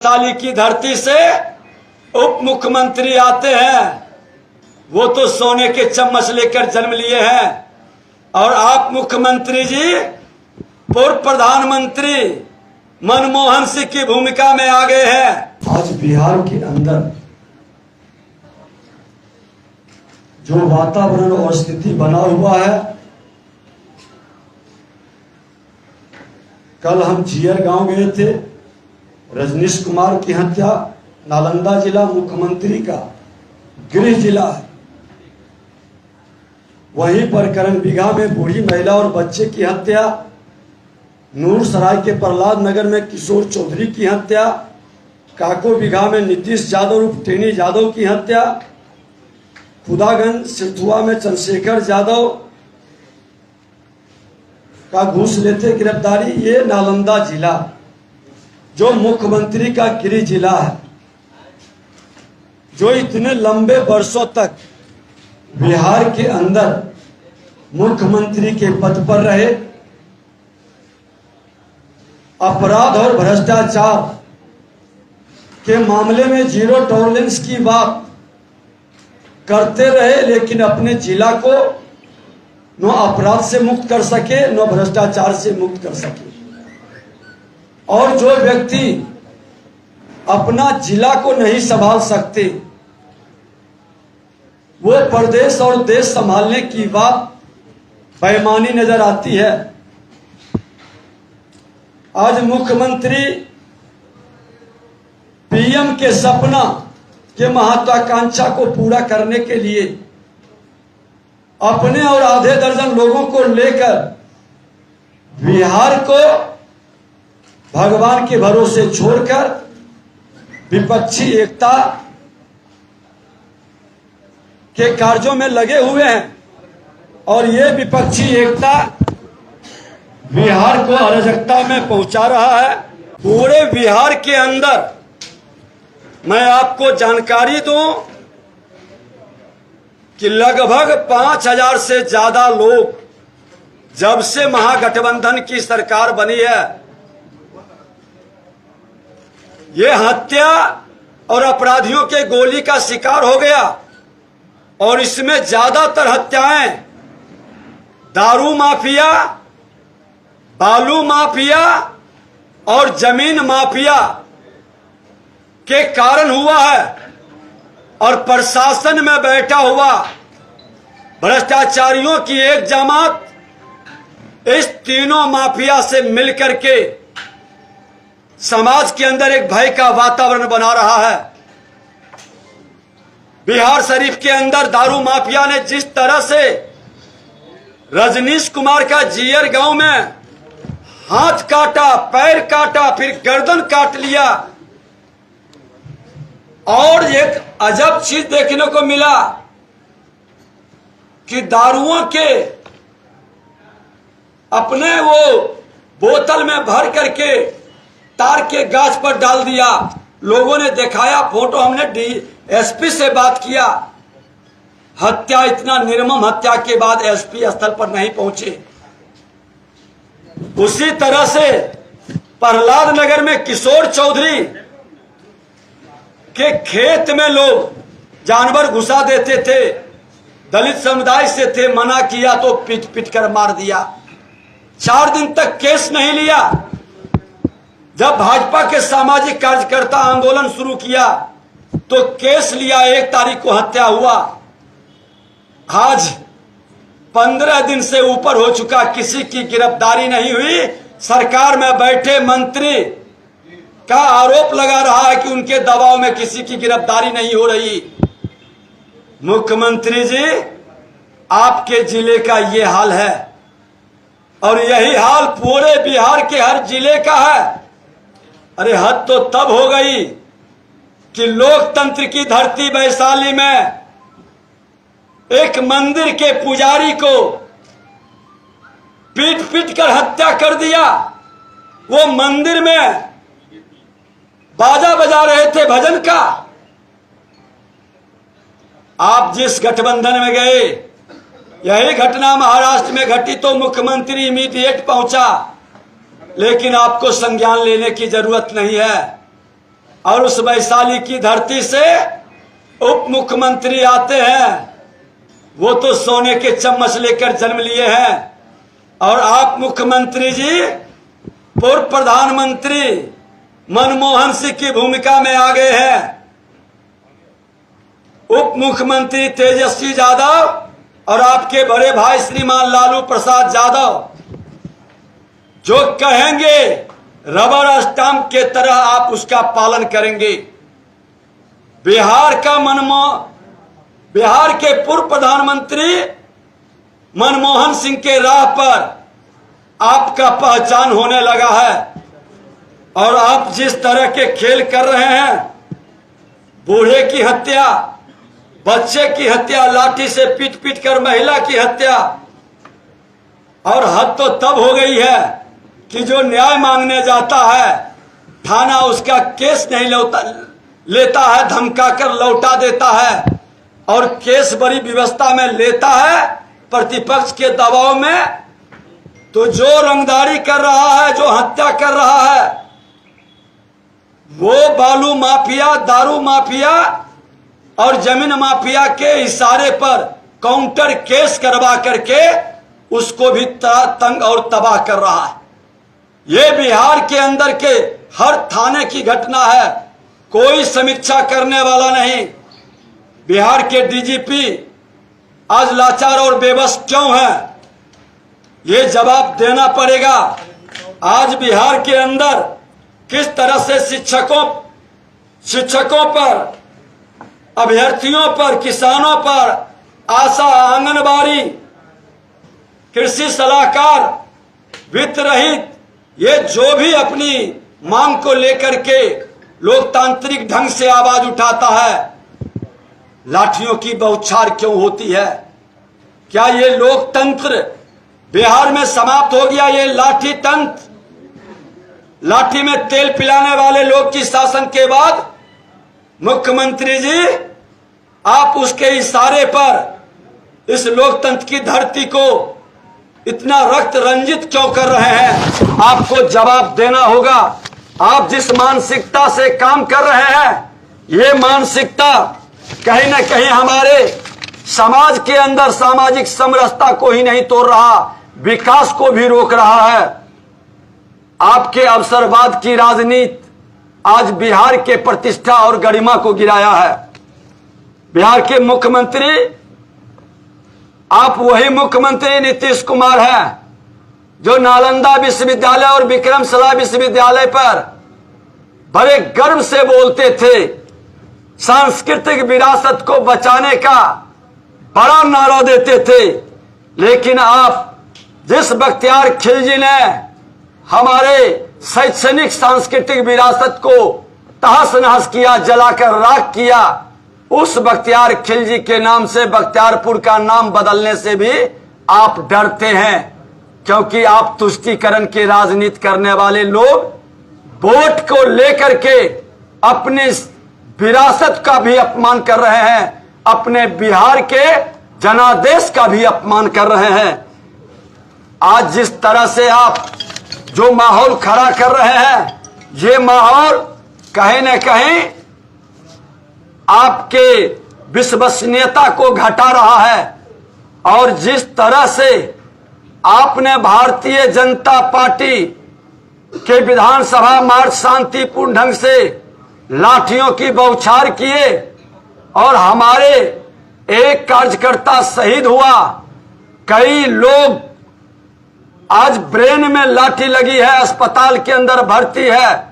वैशाली की धरती से उप मुख्यमंत्री आते हैं, वो तो सोने के चम्मच लेकर जन्म लिए हैं। और आप मुख्यमंत्री जी पूर्व प्रधानमंत्री मनमोहन सिंह की भूमिका में आ गए हैं। आज बिहार के अंदर जो वातावरण और स्थिति बना हुआ है, कल हम जियर गांव गए थे। रजनीश कुमार की हत्या नालंदा जिला मुख्यमंत्री का गृह जिला है। वहीं पर करण बिघा में बूढ़ी महिला और बच्चे की हत्या, नूरसराय के प्रहलाद नगर में किशोर चौधरी की हत्या, काको बिघा में नीतीश यादव उर्फ टेनी यादव की हत्या, खुदागंज सिरथुआ में चंद्रशेखर यादव का घूस लेते गिरफ्तारी। ये नालंदा जिला जो मुख्यमंत्री का गृह जिला है, जो इतने लंबे वर्षों तक बिहार के अंदर मुख्यमंत्री के पद पर रहे, अपराध और भ्रष्टाचार के मामले में जीरो टॉलरेंस की बात करते रहे, लेकिन अपने जिला को न अपराध से मुक्त कर सके न भ्रष्टाचार से मुक्त कर सके। और जो व्यक्ति अपना जिला को नहीं संभाल सकते, वो प्रदेश और देश संभालने की बात बेईमानी नजर आती है। आज मुख्यमंत्री पीएम के सपना के महत्वाकांक्षा को पूरा करने के लिए अपने और आधे दर्जन लोगों को लेकर बिहार को भगवान के भरोसे छोड़कर विपक्षी एकता के कार्यों में लगे हुए हैं। और ये विपक्षी एकता बिहार को अराजकता में पहुंचा रहा है। पूरे बिहार के अंदर मैं आपको जानकारी दूं कि लगभग 5000 से ज्यादा लोग जब से महागठबंधन की सरकार बनी है, ये हत्या और अपराधियों के गोली का शिकार हो गया। और इसमें ज्यादातर हत्याएं दारू माफिया, बालू माफिया और जमीन माफिया के कारण हुआ है। और प्रशासन में बैठा हुआ भ्रष्टाचारियों की एक जमात इस तीनों माफिया से मिलकर के समाज के अंदर एक भय का वातावरण बना रहा है। बिहार शरीफ के अंदर दारू माफिया ने जिस तरह से रजनीश कुमार का जियर गांव में हाथ काटा, पैर काटा, फिर गर्दन काट लिया। और एक अजब चीज देखने को मिला कि दारुओं के अपने वो बोतल में भर करके तार के गाछ पर डाल दिया। लोगों ने दिखाया फोटो, हमने डीएसपी से बात किया। हत्या, इतना निर्मम हत्या के बाद एसपी स्थल पर नहीं पहुंचे। उसी तरह से प्रहलाद नगर में किशोर चौधरी के खेत में लोग जानवर घुसा देते थे, दलित समुदाय से थे, मना किया तो पीट पीट कर मार दिया। 4 दिन तक केस नहीं लिया। जब भाजपा के सामाजिक कार्यकर्ता आंदोलन शुरू किया तो केस लिया। 1 तारीख को हत्या हुआ। आज 15 दिन से ऊपर हो चुका, किसी की गिरफ्तारी नहीं हुई। सरकार में बैठे मंत्री का आरोप लगा रहा है कि उनके दबाव में किसी की गिरफ्तारी नहीं हो रही। मुख्यमंत्री जी, आपके जिले का ये हाल है और यही हाल पूरे बिहार के हर जिले का है। अरे हद तो तब हो गई कि लोकतंत्र की धरती वैशाली में एक मंदिर के पुजारी को पीट पीट कर हत्या कर दिया। वो मंदिर में बाजा बजा रहे थे भजन का। आप जिस गठबंधन में गए, यही घटना महाराष्ट्र में घटी तो मुख्यमंत्री इमीडिएट पहुंचा, लेकिन आपको संज्ञान लेने की जरूरत नहीं है। और उस वैशाली की धरती से उप मुख्यमंत्री आते हैं। वो तो सोने के चम्मच लेकर जन्म लिए हैं और आप मुख्यमंत्री जी पूर्व प्रधानमंत्री मनमोहन सिंह की भूमिका में आ गए हैं। उप मुख्यमंत्री तेजस्वी यादव और आपके बड़े भाई श्रीमान लालू प्रसाद यादव जो कहेंगे रबर स्टाम्प के तरह आप उसका पालन करेंगे। बिहार के पूर्व प्रधानमंत्री मनमोहन सिंह के राह पर आपका पहचान होने लगा है और आप जिस तरह के खेल कर रहे हैं, बूढ़े की हत्या, बच्चे की हत्या, लाठी से पीट पीट कर महिला की हत्या, और हद तो तब हो गई है कि जो न्याय मांगने जाता है थाना उसका केस नहीं लेता है, धमका कर लौटा देता है और केस बड़ी व्यवस्था में लेता है प्रतिपक्ष के दबाव में। तो जो रंगदारी कर रहा है, जो हत्या कर रहा है, वो बालू माफिया, दारू माफिया और जमीन माफिया के इशारे पर काउंटर केस करवा करके उसको भी तंग और तबाह कर रहा है। ये बिहार के अंदर के हर थाने की घटना है, कोई समीक्षा करने वाला नहीं। बिहार के डीजीपी आज लाचार और बेबस क्यों है, ये जवाब देना पड़ेगा। आज बिहार के अंदर किस तरह से शिक्षकों पर, अभ्यर्थियों पर, किसानों पर, आशा, आंगनबाड़ी, कृषि सलाहकार, वित्त रहित, ये जो भी अपनी मांग को लेकर के लोकतांत्रिक ढंग से आवाज उठाता है, लाठियों की बौछार क्यों होती है? क्या ये लोकतंत्र बिहार में समाप्त हो गया? ये लाठी तंत्र, लाठी में तेल पिलाने वाले लोग की शासन के बाद मुख्यमंत्री जी आप उसके इशारे पर इस लोकतंत्र की धरती को इतना रक्त रंजित क्यों कर रहे हैं? आपको जवाब देना होगा। आप जिस मानसिकता से काम कर रहे हैं, ये मानसिकता कहीं न कहीं हमारे समाज के अंदर सामाजिक समरसता को ही नहीं तोड़ रहा, विकास को भी रोक रहा है। आपके अवसरवाद की राजनीति आज बिहार के प्रतिष्ठा और गरिमा को गिराया है। बिहार के मुख्यमंत्री, आप वही मुख्यमंत्री नीतीश कुमार हैं जो नालंदा विश्वविद्यालय और विक्रमशिला विश्वविद्यालय पर बड़े गर्व से बोलते थे, सांस्कृतिक विरासत को बचाने का बड़ा नारा देते थे। लेकिन आप जिस बख्तियार खिलजी ने हमारे शैक्षणिक सांस्कृतिक विरासत को तहस नहस किया, जलाकर राख किया, उस बख्तियार खिलजी के नाम से बख्तियारपुर का नाम बदलने से भी आप डरते हैं, क्योंकि आप तुष्टीकरण की राजनीति करने वाले लोग वोट को लेकर के अपनी विरासत का भी अपमान कर रहे हैं, अपने बिहार के जनादेश का भी अपमान कर रहे हैं। आज जिस तरह से आप जो माहौल खड़ा कर रहे हैं, ये माहौल कहीं न कहीं आपके विश्वसनीयता को घटा रहा है। और जिस तरह से आपने भारतीय जनता पार्टी के विधानसभा मार्च शांतिपूर्ण ढंग से लाठियों की बौछार किए और हमारे एक कार्यकर्ता शहीद हुआ, कई लोग आज ब्रेन में लाठी लगी है, अस्पताल के अंदर भर्ती है।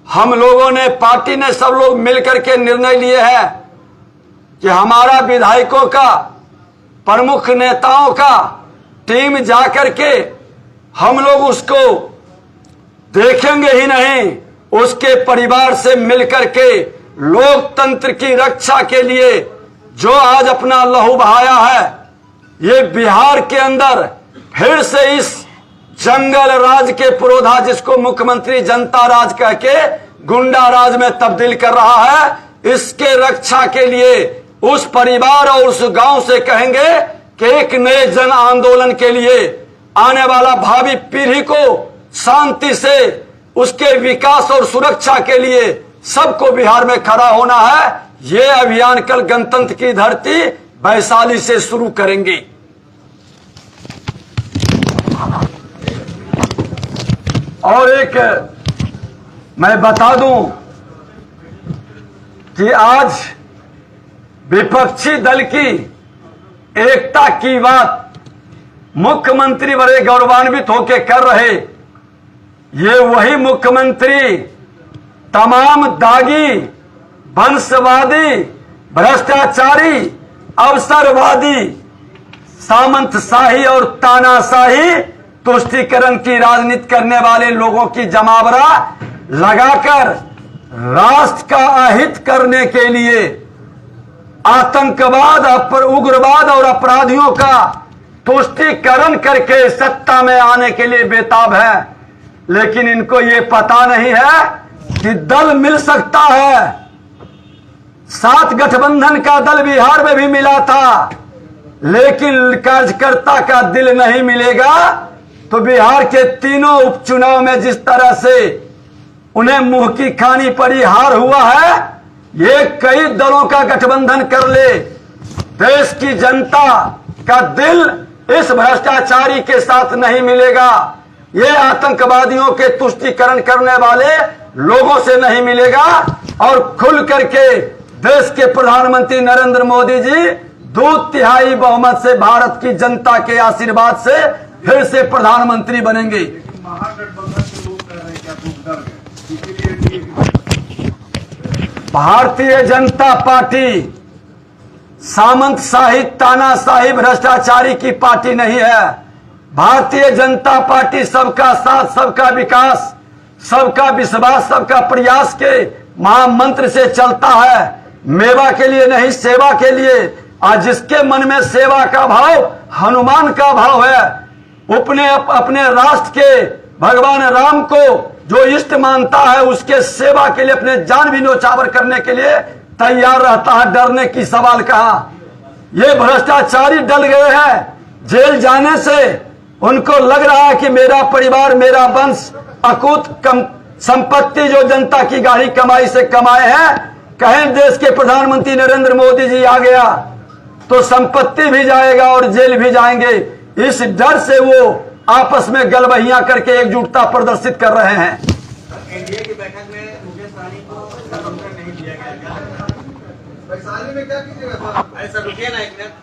हम लोगों ने, पार्टी ने, सब लोग मिलकर के निर्णय लिए है कि हमारा विधायकों का, प्रमुख नेताओं का टीम जाकर के हम लोग उसको देखेंगे ही नहीं, उसके परिवार से मिलकर के लोकतंत्र की रक्षा के लिए जो आज अपना लहू बहाया है, ये बिहार के अंदर फिर से इस जंगल राज के पुरोधा, जिसको मुख्यमंत्री जनता राज कह के गुंडा राज में तब्दील कर रहा है, इसके रक्षा के लिए उस परिवार और उस गांव से कहेंगे कि एक नए जन आंदोलन के लिए आने वाला भावी पीढ़ी को शांति से उसके विकास और सुरक्षा के लिए सबको बिहार में खड़ा होना है। ये अभियान कल गणतंत्र की धरती वैशाली से शुरू करेंगे। और एक मैं बता दूं कि आज विपक्षी दल की एकता की बात मुख्यमंत्री बड़े गौरवान्वित होकर कर रहे, ये वही मुख्यमंत्री तमाम दागी, वंशवादी, भ्रष्टाचारी, अवसरवादी, सामंतशाही और तानाशाही तुष्टीकरण की राजनीति करने वाले लोगों की जमावड़ा लगाकर राष्ट्र का अहित करने के लिए आतंकवाद, उग्रवाद और अपराधियों का तुष्टीकरण करके सत्ता में आने के लिए बेताब है। लेकिन इनको ये पता नहीं है कि दल मिल सकता है। 7 गठबंधन का दल बिहार में भी मिला था, लेकिन कार्यकर्ता का दिल नहीं मिलेगा तो बिहार के तीनों उपचुनाव में जिस तरह से उन्हें मुंह की खानी पड़ी, हार हुआ है, ये कई दलों का गठबंधन कर ले, देश की जनता का दिल इस भ्रष्टाचारी के साथ नहीं मिलेगा, ये आतंकवादियों के तुष्टीकरण करने वाले लोगों से नहीं मिलेगा। और खुल करके देश के प्रधानमंत्री नरेंद्र मोदी जी 2/3 बहुमत से भारत की जनता के आशीर्वाद से फिर से प्रधानमंत्री बनेंगे। महागठबंधन के लोग कह रहे हैं क्या आपको डर है? भारतीय जनता पार्टी सामंतशाही, तानाशाही, भ्रष्टाचारी की पार्टी नहीं है। भारतीय जनता पार्टी सबका साथ, सबका विकास, सबका विश्वास, सबका प्रयास के महामंत्र से चलता है। मेवा के लिए नहीं, सेवा के लिए। आज जिसके मन में सेवा का भाव, हनुमान का भाव है, अपने राष्ट्र के भगवान राम को जो इष्ट मानता है, उसके सेवा के लिए अपने जान भी न्योछावर करने के लिए तैयार रहता है। डरने की सवाल कहां? ये भ्रष्टाचारी डल गए हैं। जेल जाने से उनको लग रहा है कि मेरा परिवार, मेरा वंश अकूत संपत्ति जो जनता की गाढ़ी कमाई से कमाए हैं, कहें देश के प्रधानमंत्री नरेंद्र मोदी जी आ गया तो संपत्ति भी जाएगा और जेल भी जाएंगे। इस डर से वो आपस में गलबहियां करके एकजुटता प्रदर्शित कर रहे हैं। एनडीए की बैठक में मुकेश सहनी को आमंत्रण नहीं दिया गया। वैशाली में क्या कीजिएगा? ऐसा रुकिए ना एक मिनट।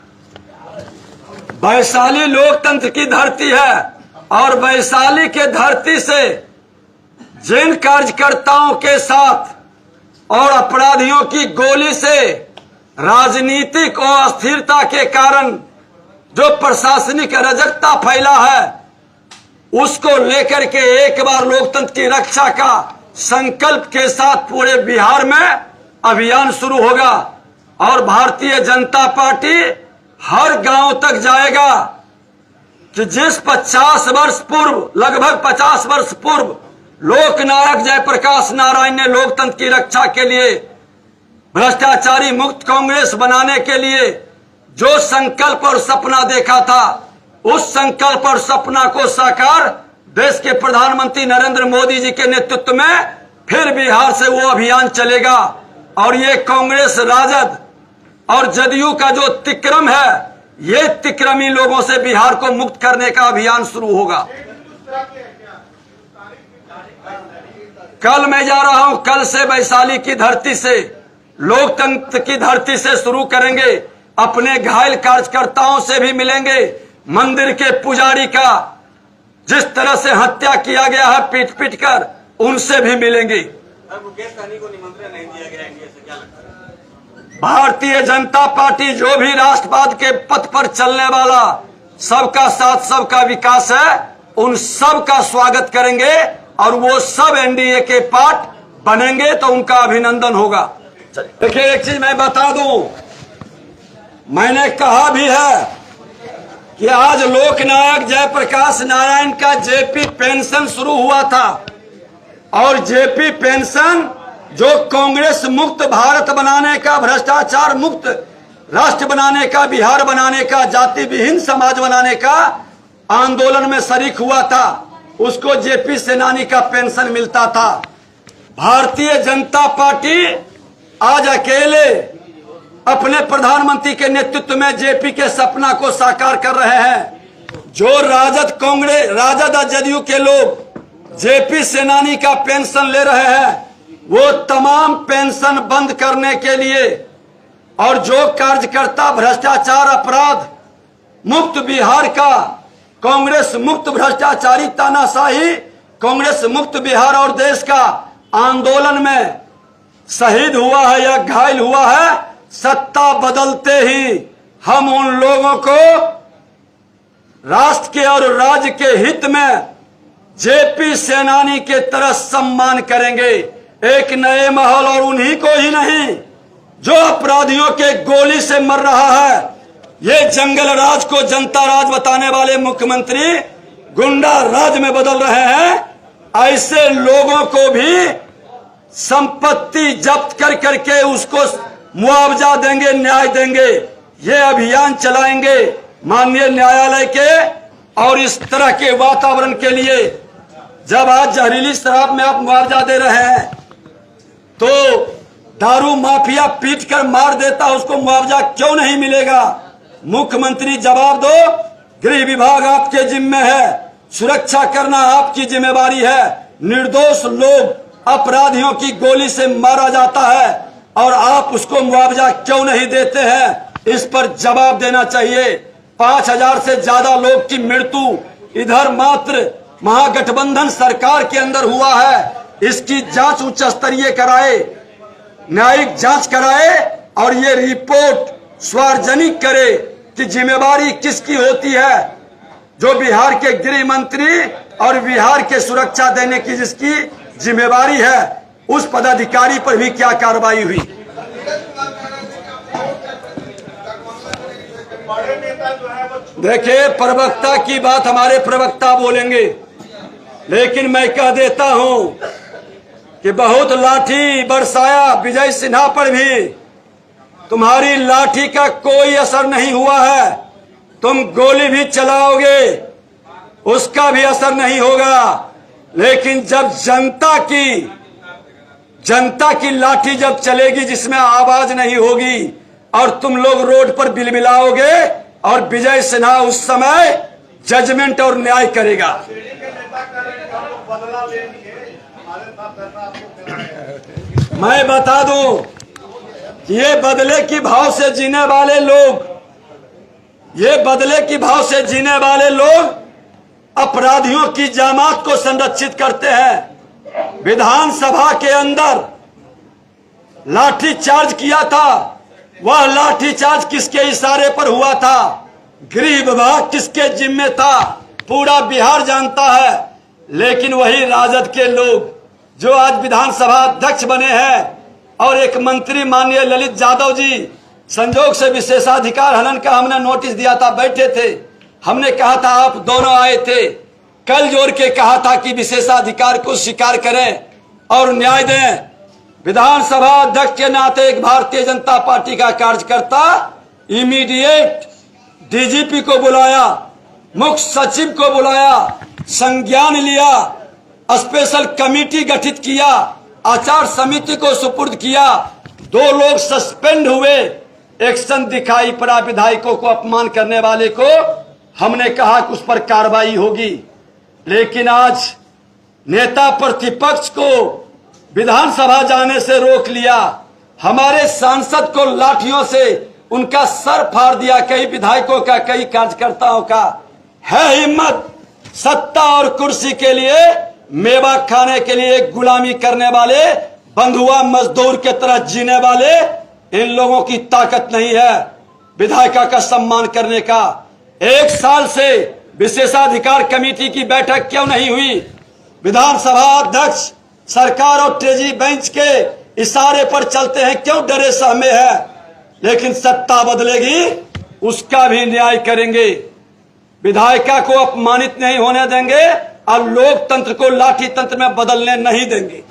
वैशाली लोकतंत्र की धरती है और वैशाली के धरती से जिन कार्यकर्ताओं के साथ और अपराधियों की गोली से राजनीतिक अस्थिरता के कारण जो प्रशासनिक अराजकता फैला है, उसको लेकर के एक बार लोकतंत्र की रक्षा का संकल्प के साथ पूरे बिहार में अभियान शुरू होगा। और भारतीय जनता पार्टी हर गांव तक जाएगा कि जिस 50 वर्ष पूर्व, लगभग 50 वर्ष पूर्व लोकनायक जयप्रकाश नारायण ने लोकतंत्र की रक्षा के लिए, भ्रष्टाचारी मुक्त कांग्रेस बनाने के लिए जो संकल्प और सपना देखा था, उस संकल्प और सपना को साकार देश के प्रधानमंत्री नरेंद्र मोदी जी के नेतृत्व में फिर बिहार से वो अभियान चलेगा। और ये कांग्रेस, राजद और जदयू का जो तिक्रम है, ये तिक्रमी लोगों से बिहार को मुक्त करने का अभियान शुरू होगा। कल मैं जा रहा हूं, कल से वैशाली की धरती से, लोकतंत्र की धरती से शुरू करेंगे। अपने घायल कार्यकर्ताओं से भी मिलेंगे। मंदिर के पुजारी का जिस तरह से हत्या किया गया है पीट पीट कर, उनसे भी मिलेंगे। मुकेश सहनी को निमंत्रण नहीं दिया गया एनडीए से, क्या लगता है? भारतीय जनता पार्टी जो भी राष्ट्रवाद के पथ पर चलने वाला, सबका साथ सबका विकास है, उन सब का स्वागत करेंगे और वो सब एनडीए के पार्ट बनेंगे तो उनका अभिनंदन होगा। देखिए एक चीज मैं बता दूं, मैंने कहा भी है कि आज लोकनायक जयप्रकाश नारायण का जेपी पेंशन शुरू हुआ था और जेपी पेंशन जो कांग्रेस मुक्त भारत बनाने का, भ्रष्टाचार मुक्त राष्ट्र बनाने का, बिहार बनाने का, जाति विहीन समाज बनाने का आंदोलन में शरीक हुआ था, उसको जेपी सेनानी का पेंशन मिलता था। भारतीय जनता पार्टी आज अकेले अपने प्रधानमंत्री के नेतृत्व में जेपी के सपना को साकार कर रहे हैं। जो राजद कांग्रेस राजद और जदयू के लोग जेपी सेनानी का पेंशन ले रहे हैं, वो तमाम पेंशन बंद करने के लिए और जो कार्यकर्ता भ्रष्टाचार अपराध मुक्त बिहार का, कांग्रेस मुक्त भ्रष्टाचारी तानाशाही कांग्रेस मुक्त बिहार और देश का आंदोलन में शहीद हुआ है या घायल हुआ है, सत्ता बदलते ही हम उन लोगों को राष्ट्र के और राज्य के हित में जेपी सेनानी के तरह सम्मान करेंगे। एक नए माहौल, और उन्हीं को ही नहीं जो अपराधियों के गोली से मर रहा है। ये जंगल राज को जनता राज बताने वाले मुख्यमंत्री गुंडा राज में बदल रहे हैं। ऐसे लोगों को भी संपत्ति जब्त कर करके उसको मुआवजा देंगे, न्याय देंगे। ये अभियान चलाएंगे माननीय न्यायालय के और इस तरह के वातावरण के लिए। जब आज जहरीली शराब में आप मुआवजा दे रहे हैं तो दारू माफिया पीट कर मार देता, उसको मुआवजा क्यों नहीं मिलेगा? मुख्यमंत्री जवाब दो। गृह विभाग आपके जिम्मे है, सुरक्षा करना आपकी जिम्मेवारी है। निर्दोष लोग अपराधियों की गोली से मारा जाता है और आप उसको मुआवजा क्यों नहीं देते हैं? इस पर जवाब देना चाहिए। 5000 से ज्यादा लोग की मृत्यु इधर मात्र महागठबंधन सरकार के अंदर हुआ है। इसकी जांच उच्च स्तरीय कराए, न्यायिक जांच कराए और ये रिपोर्ट सार्वजनिक करे कि जिम्मेवारी किसकी होती है। जो बिहार के गृह मंत्री और बिहार के सुरक्षा देने की जिसकी जिम्मेवारी है, उस पदाधिकारी पर भी क्या कार्रवाई हुई? देखिए, प्रवक्ता की बात हमारे प्रवक्ता बोलेंगे, लेकिन मैं कह देता हूं कि बहुत लाठी बरसाया विजय सिन्हा पर भी, तुम्हारी लाठी का कोई असर नहीं हुआ है। तुम गोली भी चलाओगे उसका भी असर नहीं होगा। लेकिन जब जनता की लाठी जब चलेगी जिसमें आवाज नहीं होगी और तुम लोग रोड पर बिलबिलाओगे और विजय सिन्हा उस समय जजमेंट और न्याय करेगा। मैं बता दूं कि ये बदले की भाव से जीने वाले लोग, ये बदले की भाव से जीने वाले लोग अपराधियों की जामात को संरक्षित करते हैं। विधानसभा के अंदर लाठी चार्ज किया था, वह लाठी चार्ज किसके इशारे पर हुआ था? गृह विभाग किसके जिम्मे था? पूरा बिहार जानता है। लेकिन वही राजद के लोग जो आज विधानसभा अध्यक्ष बने हैं और एक मंत्री माननीय ललित यादव जी, संजोग से विशेषाधिकार हनन का हमने नोटिस दिया था, बैठे थे। हमने कहा था आप दोनों आए थे, कल जोड़ के कहा था कि विशेषाधिकार को स्वीकार करें और न्याय दें। विधानसभा अध्यक्ष के नाते एक भारतीय जनता पार्टी का कार्यकर्ता इमीडिएट डीजीपी को बुलाया, मुख्य सचिव को बुलाया, संज्ञान लिया, स्पेशल कमेटी गठित किया, आचार समिति को सुपुर्द किया। 2 लोग सस्पेंड हुए, एक्शन दिखाई पड़ा। विधायकों को अपमान करने वाले को हमने कहा कि उस पर कार्रवाई होगी। लेकिन आज नेता प्रतिपक्ष को विधानसभा जाने से रोक लिया, हमारे सांसद को लाठियों से उनका सर फाड़ दिया, कई विधायकों का, कई कार्यकर्ताओं का। है हिम्मत सत्ता और कुर्सी के लिए, मेवा खाने के लिए गुलामी करने वाले, बंधुआ मजदूर के तरह जीने वाले इन लोगों की ताकत नहीं है विधायिका का सम्मान करने का। 1 साल से विशेषाधिकार कमेटी की बैठक क्यों नहीं हुई? विधानसभा अध्यक्ष सरकार और ट्रेजरी बेंच के इशारे पर चलते हैं, क्यों डरे सहमे है? लेकिन सत्ता बदलेगी उसका भी न्याय करेंगे। विधायिका को अपमानित नहीं होने देंगे और लोकतंत्र को लाठी तंत्र में बदलने नहीं देंगे।